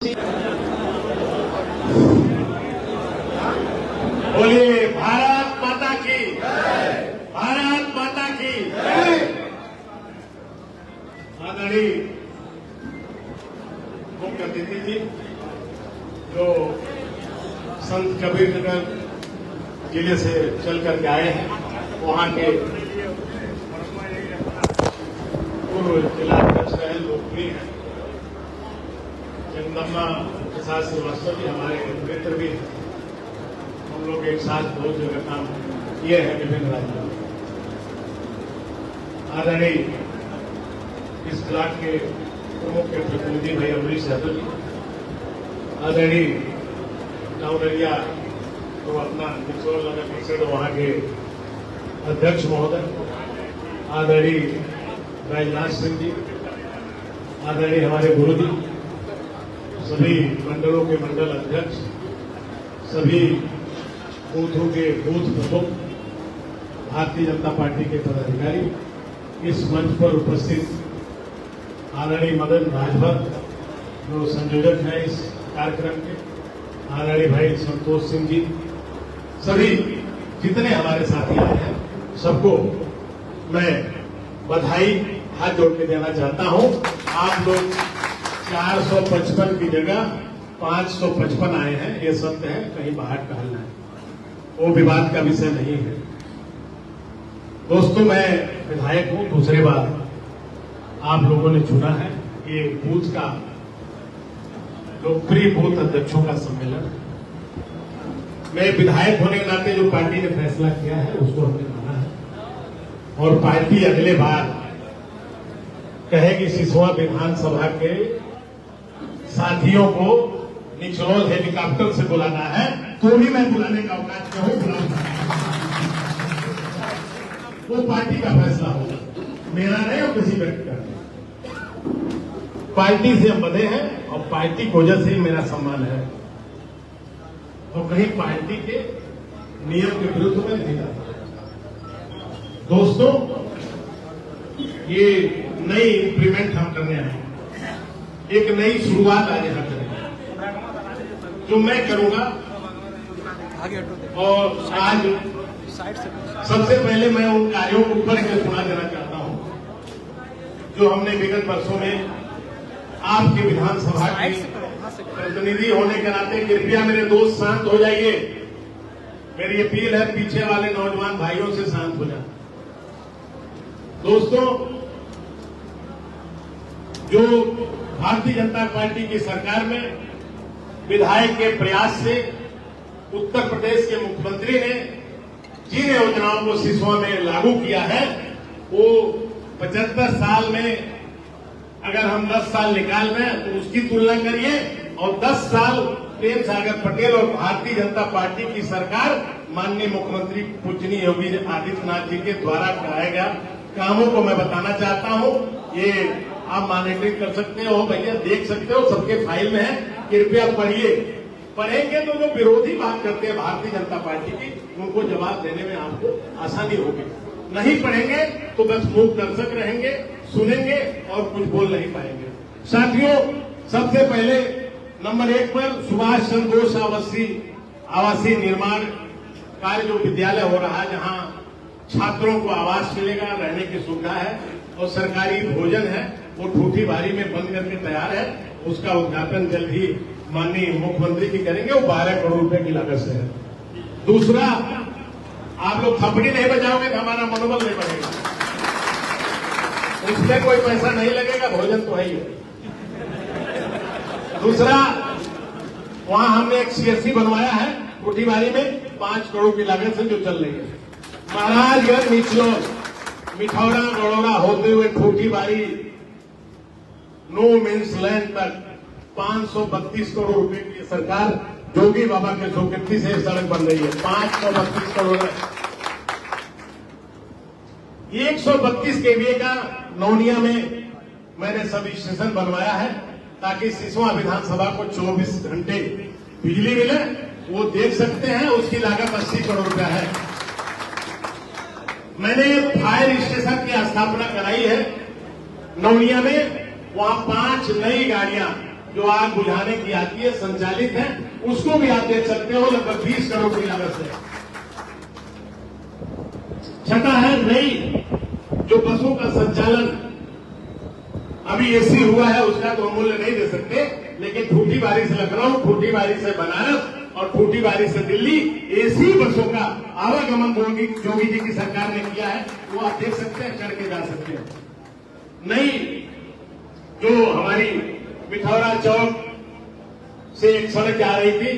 बोलिए भारत माता की, भारत माता की। आदरणीय मुख्य अतिथि जी, जो संत कबीर नगर जिले से चल करके आए हैं, वहां के पूर्व जिला अध्यक्ष रहे लोकप्रिय हैं जगदम्बा प्रसाद श्रीवास्तव जी, हमारे मित्र भी हैं। हम लोग एक साथ बहुत जगह काम किए हैं विभिन्न राज्यों में। आदरणीय इस ब्लॉक के प्रमुख प्रतिनिधि भाई अमरीश यादव जी, आदरणीय टाउनरिया तो अपना निचोड़ नगर परिषद वहां के अध्यक्ष महोदय, आदरणीय राजनाथ सिंह जी, आदरणीय हमारे गुरु जी, सभी मंडलों के मंडल अध्यक्ष, सभी बूथों के बूथ प्रमुख, भारतीय जनता पार्टी के पदाधिकारी, इस मंच पर उपस्थित आदरणीय मदन राजभर जो संयोजक हैं इस कार्यक्रम के, आदरणीय भाई संतोष सिंह जी, सभी जितने हमारे साथी आए हैं सबको मैं बधाई हाथ जोड़ के देना चाहता हूं। आप लोग 455 की जगह 555 आए हैं, ये सत्य है, कहीं बाहर टहलना है, वो विवाद का विषय नहीं है। दोस्तों, मैं विधायक हूं, दूसरी बार आप लोगों ने चुना है। ये बूथ का लोकप्रिय बूथ अध्यक्षों का सम्मेलन है। मैं विधायक होने के नाते जो पार्टी ने फैसला किया है उसको हमने माना है, और पार्टी अगले बार कहेगी सिसवा विधानसभा के साथियों को निचलोल हेलीकॉप्टर से बुलाना है, तो भी मैं बुलाने का अवकाश क्यों बुलाऊंगा। वो पार्टी का फैसला होगा, मेरा नहीं और किसी व्यक्ति का नहीं। पार्टी से हम बंधे हैं और पार्टी की वजह से ही मेरा सम्मान है, और कहीं पार्टी के नियम के विरुद्ध में नहीं जाता। दोस्तों, ये नई इंप्लीमेंट हम करने आए हैं, एक नई शुरुआत आज यहाँ करेंगे जो मैं करूंगा। और आज सबसे पहले मैं उन कार्यों को ऊपर से सुना देना चाहता हूं जो हमने विगत वर्षों में आपके विधानसभा की प्रतिनिधि होने के नाते, कृपया मेरे दोस्त शांत हो जाइए। मेरी अपील है पीछे वाले नौजवान भाइयों से शांत हो जाए। दोस्तों, जो भारतीय जनता पार्टी की सरकार में विधायक के प्रयास से उत्तर प्रदेश के मुख्यमंत्री ने जिन योजनाओं को सिसवा में लागू किया है, वो 75 साल में अगर हम 10 साल निकाल दें तो उसकी तुलना करिए, और 10 साल प्रेम सागर पटेल और भारतीय जनता पार्टी की सरकार माननीय मुख्यमंत्री पूजनीय योगी आदित्यनाथ जी के द्वारा कराए गए कामों को मैं बताना चाहता हूं। ये आप मॉनिटरिंग कर सकते हो भैया, देख सकते हो, सबके फाइल में है, कृपया पढ़िए। पढ़ेंगे तो जो विरोधी बात करते हैं भारतीय जनता पार्टी की, उनको जवाब देने में आपको आसानी होगी। नहीं पढ़ेंगे तो बस मुंह दर्शक रहेंगे, सुनेंगे और कुछ बोल नहीं पाएंगे। साथियों, सबसे पहले नंबर 1 पर सुभाष चंद्र बोस आवासीय निर्माण कार्य जो विद्यालय हो रहा है, जहां छात्रों को आवास मिलेगा, रहने की सुविधा है और सरकारी भोजन है, वो ठूठी बारी में बंद करके तैयार है। उसका उद्घाटन जल्द ही माननीय मुख्यमंत्री जी करेंगे, वो 12 करोड़ रुपए की लागत से है। दूसरा, आप लोग थपड़ी नहीं बजाओगे तो हमारा मनोबल नहीं बढ़ेगा, इसमें कोई पैसा नहीं लगेगा, भोजन तो है ही है। दूसरा, वहां हमने एक सीएससी बनवाया है ठूठी बारी में 5 करोड़ की लागत से, जो चल रही है। महाराजगंज निचलोल मिठौरा गड़ौरा होते हुए ठूठी बारी नो मीन्स लैंड तक 532 करोड़ रुपए की सरकार जोगी बाबा के स्वीकृति से सड़क बन रही है। 532 करोड़ 132 केवीए का नौनिया में मैंने सब स्टेशन बनवाया है, ताकि सिसवा विधानसभा को 24 घंटे बिजली मिले। वो देख सकते हैं, उसकी लागत 80 करोड़ रुपया है। मैंने फायर स्टेशन की स्थापना कराई है नौनिया में, वहां 5 नई गाड़ियां जो आग बुझाने की आती है, संचालित है, उसको भी आप देख सकते हो, लगभग 20 करोड़ की लागत से। छठा है नई जो बसों का संचालन अभी एसी हुआ है, उसका तो मूल्य नहीं दे सकते, लेकिन ठूठीबारी से लखनऊ, ठूठीबारी से बनारस और ठूठीबारी से दिल्ली एसी बसों का आवागमन जोगी जी की सरकार ने किया है, वो आप देख सकते हैं, चढ़ के जा सकते हैं। नई जो हमारी पिथौरा चौक से एक सड़क जा रही थी,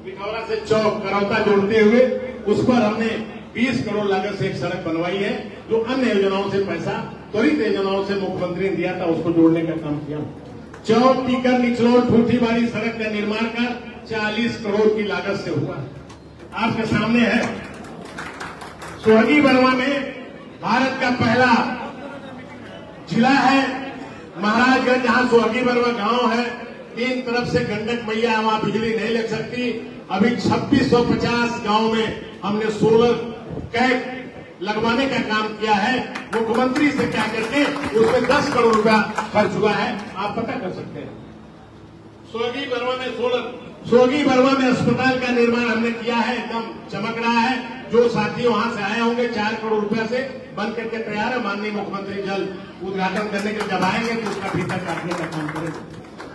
पिथौरा से चौक करौता जोड़ते हुए, उस पर हमने 20 करोड़ लागत से एक सड़क बनवाई है, जो अन्य योजनाओं से पैसा त्वरित योजनाओं से मुख्यमंत्री ने दिया था, उसको जोड़ने का काम किया। चौक टीकर निचलोड़ ठूठीबारी सड़क का निर्माण का 40 करोड़ की लागत से हुआ। आपके सामने है सोहगी बरवा में भारत का पहला जिला है महाराजगंज, जहां सोहगी बरवा गांव है, 3 तरफ से गंडक मैया, वहां बिजली नहीं लग सकती। अभी 2650 गांव में हमने सोलर कैप लगवाने का काम किया है, मुख्यमंत्री से क्या करके उसमें 10 करोड़ रुपया खर्च हुआ है, आप पता कर सकते हैं। सोहगी बरवा में अस्पताल का निर्माण हमने किया है, एकदम चमक रहा है। जो साथी वहां से आए होंगे, 4 करोड़ रुपया से बन करके तैयार है। माननीय मुख्यमंत्री जल्द उद्घाटन करने के लिए जब आएंगे तो उसका भीतर काटने का काम करेंगे।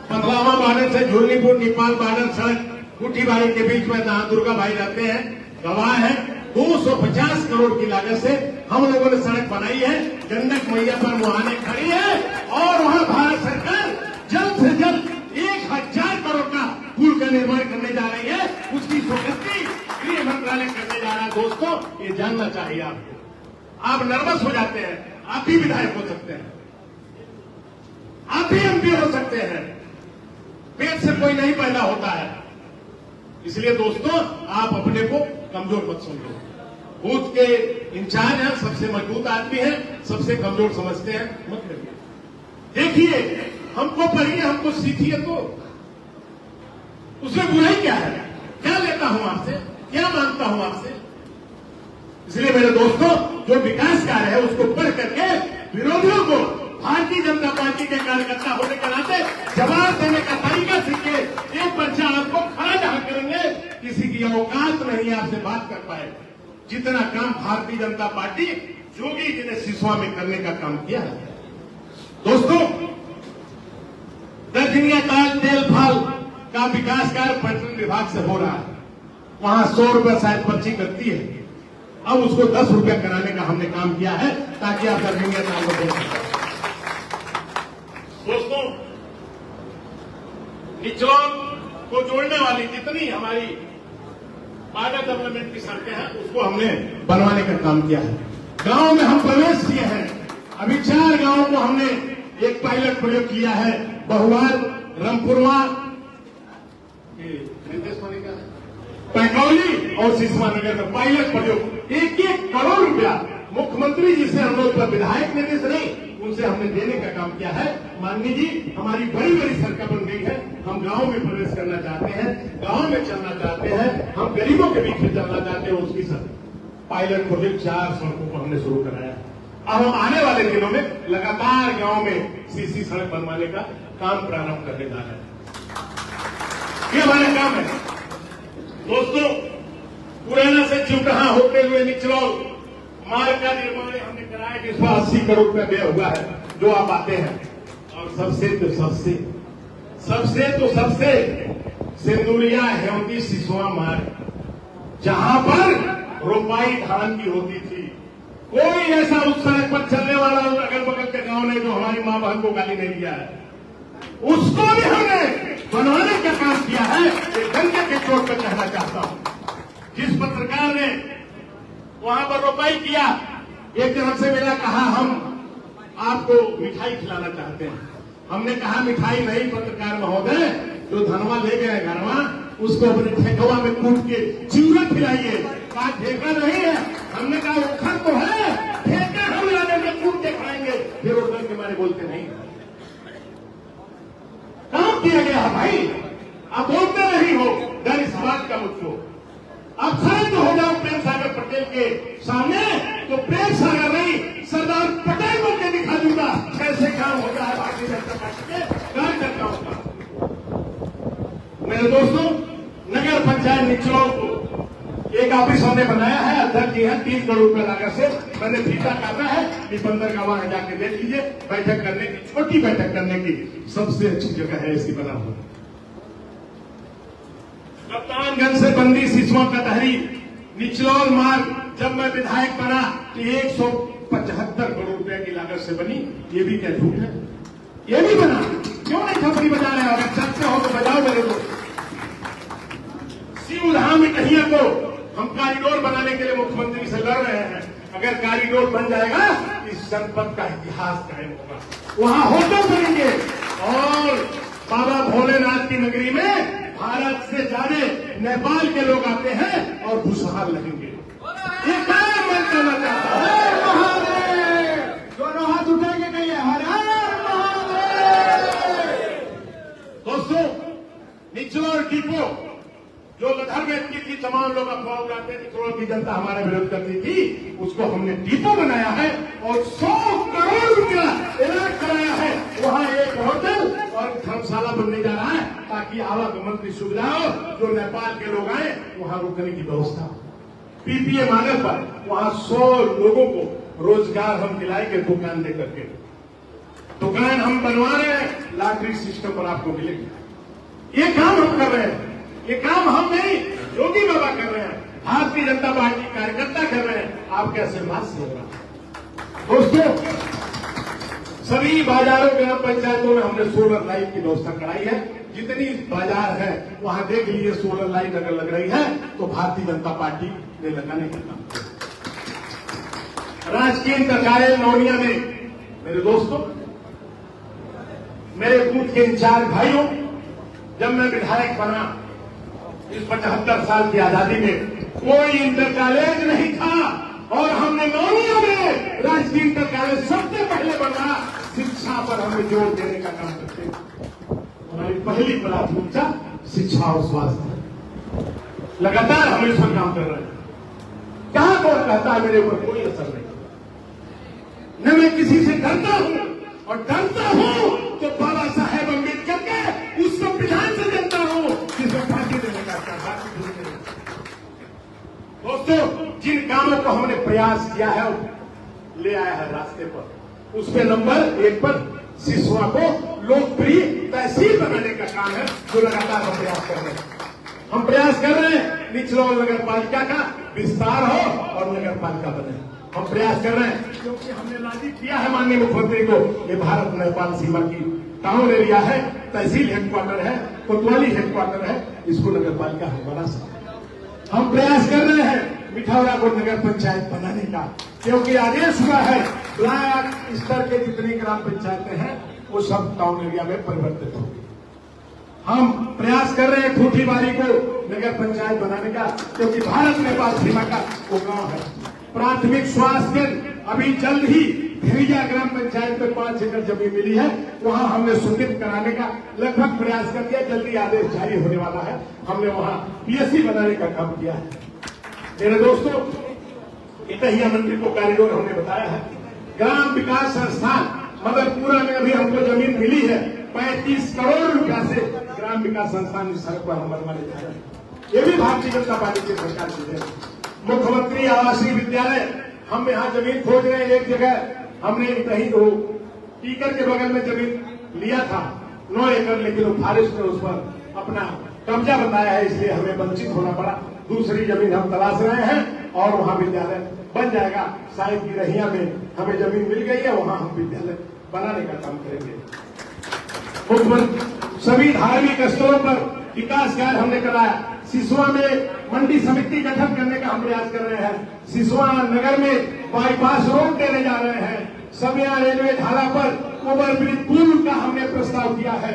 15वां बॉर्डर से झुलनीपुर नेपाल बॉर्डर सड़क ठूठीबारी के बीच में जहां दुर्गा भाई रहते हैं, गवाह है, 250 करोड़ की लागत से हम लोगों ने सड़क बनाई है। गंडक मैया पर मुहाने खड़ी है और वहां भारत सरकार जल्द से जल्द 1000 करोड़ का पुल का निर्माण करने जा रही है, उसकी स्वीकृति गृह मंत्रालय करने जा रहा है। दोस्तों, ये जानना चाहिए आपको। आप नर्वस हो जाते हैं, आप भी विधायक हो सकते हैं, आप भी एमपी हो सकते हैं, पेट से कोई नहीं पैदा होता है। इसलिए दोस्तों, आप अपने को कमजोर मत समझो। बूथ के इंचार्ज हैं, सबसे मजबूत आदमी है, सबसे कमजोर समझते हैं, मत करिए। देखिए, हमको पढ़िए, हमको सीखिए, तो उसमें बुराई क्या है? क्या लेता हूं आपसे, क्या मांगता हूं आपसे? इसलिए मेरे दोस्तों, जो विकास कार्य है उसको पढ़ करके विरोधियों को भारतीय जनता पार्टी के कार्यकर्ता होने के नाते जवाब देने का तरीका सीखे। एक पर्चा आपको खड़ा जहां करेंगे, किसी की औकात नहीं आपसे बात कर पाए। जितना काम भारतीय जनता पार्टी जोगी जी ने सिसवा में करने का काम किया है। दोस्तों, दर्जनिया ताल तेल फाल का विकास कार्य पर्यटन विभाग से हो रहा है, वहां 100 रुपये शायद पर्ची करती है, अब उसको 10 रुपये कराने का हमने काम किया है, ताकि आप दर्जनिया ताल को देख सकें। दोस्तों, निचलौन को जोड़ने वाली जितनी हमारी बॉर्डर डेवलपमेंट की सड़कें हैं, उसको हमने बनवाने का काम किया है। गांव में हम प्रवेश किए हैं, अभी 4 गांवों को हमने एक पायलट प्रयोग किया है, बहुवार, रामपुरवा, पैकौली और सिसवा नगर में पायलट प्रयोग। 1-1 करोड़ रुपया मुख्यमंत्री जी से हम लोग विधायक निर्देश नहीं, उनसे हमने देने का काम किया है। माननीय जी, हमारी बड़ी बड़ी सड़कें बन गई है, हम गांव में प्रवेश करना चाहते हैं, गांव में चलना चाहते हैं, हम गरीबों के बीच में चलना चाहते हैं, उसकी पायलट प्रोजेक्ट 4 सड़कों को हमने शुरू कराया। अब हम आने वाले दिनों में लगातार गांव में सीसी सड़क बनवाने का काम प्रारंभ करने जा रहे हैं। ये हमारा काम है। दोस्तों, पुराना से चिवटहा होते हुए निचलौल मार्ग का निर्माण हमने कराया, जिसमें 80 करोड़ रुपया व्यय हुआ है, जो आप आते हैं। और सबसे सिंदुरिया हेवती सिसवा मार्ग, जहां पर रोपाई धान की होती थी, कोई ऐसा उस सड़क पर चलने वाला अगल बगल के गांव ने जो हमारी मां बहन को गाली नहीं दिया है, उसको भी हमने बनवाने का काम किया है। ये गंगे के चोट पर कहना चाहता हूं। जिस पत्रकार ने वहां पर रोपाई किया, एक जन हमसे मिला, कहा हम आपको मिठाई खिलाना चाहते हैं। हमने कहा मिठाई नहीं पत्रकार महोदय, जो धनवा ले गए घरवा, उसको अपने ठेकवा में कूट के चिवड़ा खिलाइए। कहा ठेका नहीं है। हमने कहा उखड़ तो है, ठेका हम लाने में कूट के खाएंगे। फिर वो डर के मारे बोलते नहीं। काम किया गया है भाई, आप बोलते नहीं हो, डर इस बात का मुझको। अब खड़े तो हो जाओ प्रेम सागर पटेल के सामने, तो प्रेम सागर नहीं, सरदार पटेल को के दिखा दूंगा कैसे काम होता है भारतीय जनता पार्टी के कार्यकर्ताओं का। मेरे दोस्तों, नगर पंचायत निचलौल को एक ऑफिस हमने बनाया है, अध्यक्ष जी है, 3 करोड़ रुपए लागत से मैंने फीता काटा है। निबंधन का वहां जाके देख लीजिए, बैठक करने की, छोटी बैठक करने की सबसे अच्छी जगह है ऐसी बना हुआ। कप्तानगंज से बंदी सिसवा कटहरी निचलौल मार्ग जब मैं विधायक बना तो 175 करोड़ रुपए की लागत से बनी। ये भी क्या झूठ है? ये भी बना, क्यों नहीं थपड़ी बजा रहे हो? अगर सच्चे हो तो बजाओ मेरे को। शिवधाम इटहिया को हम कॉरिडोर बनाने के लिए मुख्यमंत्री से लड़ रहे हैं। अगर कॉरिडोर बन जाएगा इस जनपद का इतिहास कायम होगा। वहां होटल बनेंगे और बाबा भोलेनाथ की नगरी में भारत से ज्यादा नेपाल के लोग आते हैं और खुशहाल लगेंगे। ये काम मैं करना चाहता हूं। हर महादेव, दोनों हाथ उठाएंगे कहिए हर हर महादेव। दोस्तों, निचलौल डिपो जो लधर व्यक्ति की तमाम लोग अफवाह उड़ाते थे, निचलौल की जनता हमारा विरोध करती थी, उसको हमने डिपो बनाया है और 100 करोड़ रुपया इलाज कराया है। वहां एक होटल और धर्मशाला बनने जा रहा है ताकि आवागमन की सुविधा हो। जो नेपाल के लोग आए वहां रुकने की व्यवस्था हो। पीपीए मॉडल पर वहां 100 लोगों को रोजगार हम दिलाएंगे दुकान लेकर के। दुकान हम बनवा रहे हैं, लॉटरी सिस्टम पर आपको मिलेगी। ये काम हम कर रहे हैं। ये काम हम नहीं, योगी बाबा कर रहे हैं, भारतीय जनता पार्टी कार्यकर्ता कर रहे हैं। आपके आशीर्वाद से हो रहा। दोस्तों, सभी बाजारों ग्राम पंचायतों में हमने सोलर लाइट की व्यवस्था कराई है। जितनी बाजार है वहां देख लीजिए सोलर लाइट अगर लग रही है तो भारतीय जनता पार्टी ने लगाने का काम किया। राजकीय इंटर कॉलेज नौनिया में मेरे दोस्तों, मेरे बूथ के इंचार्ज भाइयों, जब मैं विधायक बना इस 75 साल की आजादी में कोई इंटर कॉलेज नहीं था और हमने नौनिया में राजकीय इंटर कॉलेज सबसे पहले बना। शिक्षा पर हमें जोर देने का काम करते हैं। हमारी पहली प्राथमिकता शिक्षा और स्वास्थ्य। लगातार हम इस पर काम कर रहे हैं। कहां कौन कहता है मेरे ऊपर कोई असर नहीं। न मैं किसी से डरता हूं और डरता हूं तो बाबा साहेब अम्बेडकर के उस संविधान से डरता हूं जिसमें फांसी देने का दोस्तों, जिन कामों को हमने प्रयास किया है ले आया है रास्ते पर, उसमें नंबर 1 पर सिसवा को लोकप्रिय तहसील बनाने का काम है जो लगातार हम प्रयास कर रहे हैं। हम प्रयास कर रहे हैं निचलौल नगर पालिका का विस्तार हो और नगर पालिका बने। हम प्रयास कर रहे हैं क्योंकि हमने लाजिक किया है माननीय मुख्यमंत्री को। ये भारत नेपाल सीमा की टाउन एरिया है, तहसील हेडक्वार्टर है, कोतवाली हेडक्वार्टर है, इसको नगर पालिका हम बना सकते हैं। हम प्रयास कर रहे हैं मिठौरा को नगर पंचायत बनाने का, क्योंकि आदेश हुआ है ब्लॉक स्तर के जितनी ग्राम पंचायतें हैं वो सब टाउन एरिया में परिवर्तित होंगी। हम प्रयास कर रहे हैं ठूठीबारी को नगर पंचायत बनाने का, क्योंकि भारत नेपाल सीमा का वो गांव है। प्राथमिक स्वास्थ्य केंद्र अभी जल्द ही भेड़िया ग्राम पंचायत में 5 एकड़ जमीन मिली है, वहां हमने स्वीकृत कराने का लगभग प्रयास कर दिया। जल्दी आदेश जारी होने वाला है। हमने वहां पीएससी बनाने का काम किया है। मेरे दोस्तों, इटहिया मंत्री को कॉरिडोर हमने बताया है। ग्राम विकास संस्थान मदरपुरा में अभी हमको जमीन मिली है 35 करोड़ रुपया से। ग्राम विकास संस्थान इस सड़क पर हम बनवाने जा रहे हैं। ये भी भारतीय जनता पार्टी की सरकार की है। मुख्यमंत्री आवासीय विद्यालय हम यहाँ जमीन खोज रहे हैं। एक जगह हमने कहीं टीकर के बगल में जमीन लिया था 9 एकड़, लेकिन वो फॉरेस्ट ने उस पर अपना कब्जा बताया है, इसलिए हमें वंचित होना पड़ा। दूसरी जमीन हम तलाश रहे हैं और वहां विद्यालय बन जाएगा। साहिब की रहिया में हमें जमीन मिल गई है, वहां हम विद्यालय बनाने का काम करेंगे। मुख्यमंत्री सभी धार्मिक स्थलों पर विकास कार्य हमने कराया। सिसवा में मंडी समिति गठन करने का हम प्रयास कर रहे हैं। सिसवा नगर में बाईपास रोड देने जा रहे हैं। समिया रेलवे ढाला पर ओवरब्रिज पुल का हमने प्रस्ताव किया है।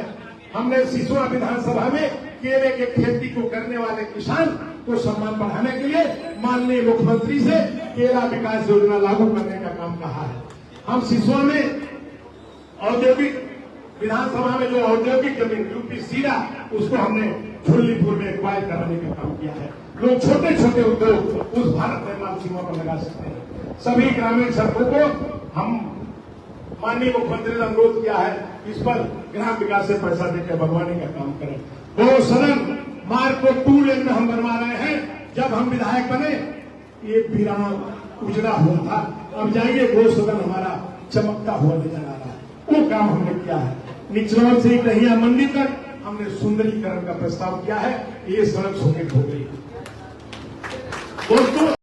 हमने सिसवा विधानसभा में केले के खेती को करने वाले किसान को सम्मान बढ़ाने के लिए माननीय मुख्यमंत्री से केला विकास योजना लागू करने का काम कहा है। हम सिसवा में औद्योगिक विधानसभा में जो औद्योगिक जमीन यूपी सीरा, उसको हमने झुल्लीपुर में एक्वायर कराने का काम किया है। लोग छोटे छोटे उद्योग उस भारत नेपाल सीमा पर लगा सकते हैं। सभी ग्रामीण सड़कों को हम माननीय मुख्यमंत्री ने अनुरोध किया है, इस पर ग्राम विकास से पैसा देकर बनवाने का काम करें। 2 सदन सड़क को 2 लेन में हम बनवा रहे हैं। जब हम विधायक बने ये वीरान उजड़ा हुआ था, अब जाइए गो सदन हमारा चमकता हुआ नजर आ रहा है। वो काम हमने किया है। निचलौर से कहिया मंडी तक हमने सुंदरीकरण का प्रस्ताव किया है। ये सड़क सुनिश्चित हो गई दोस्तों।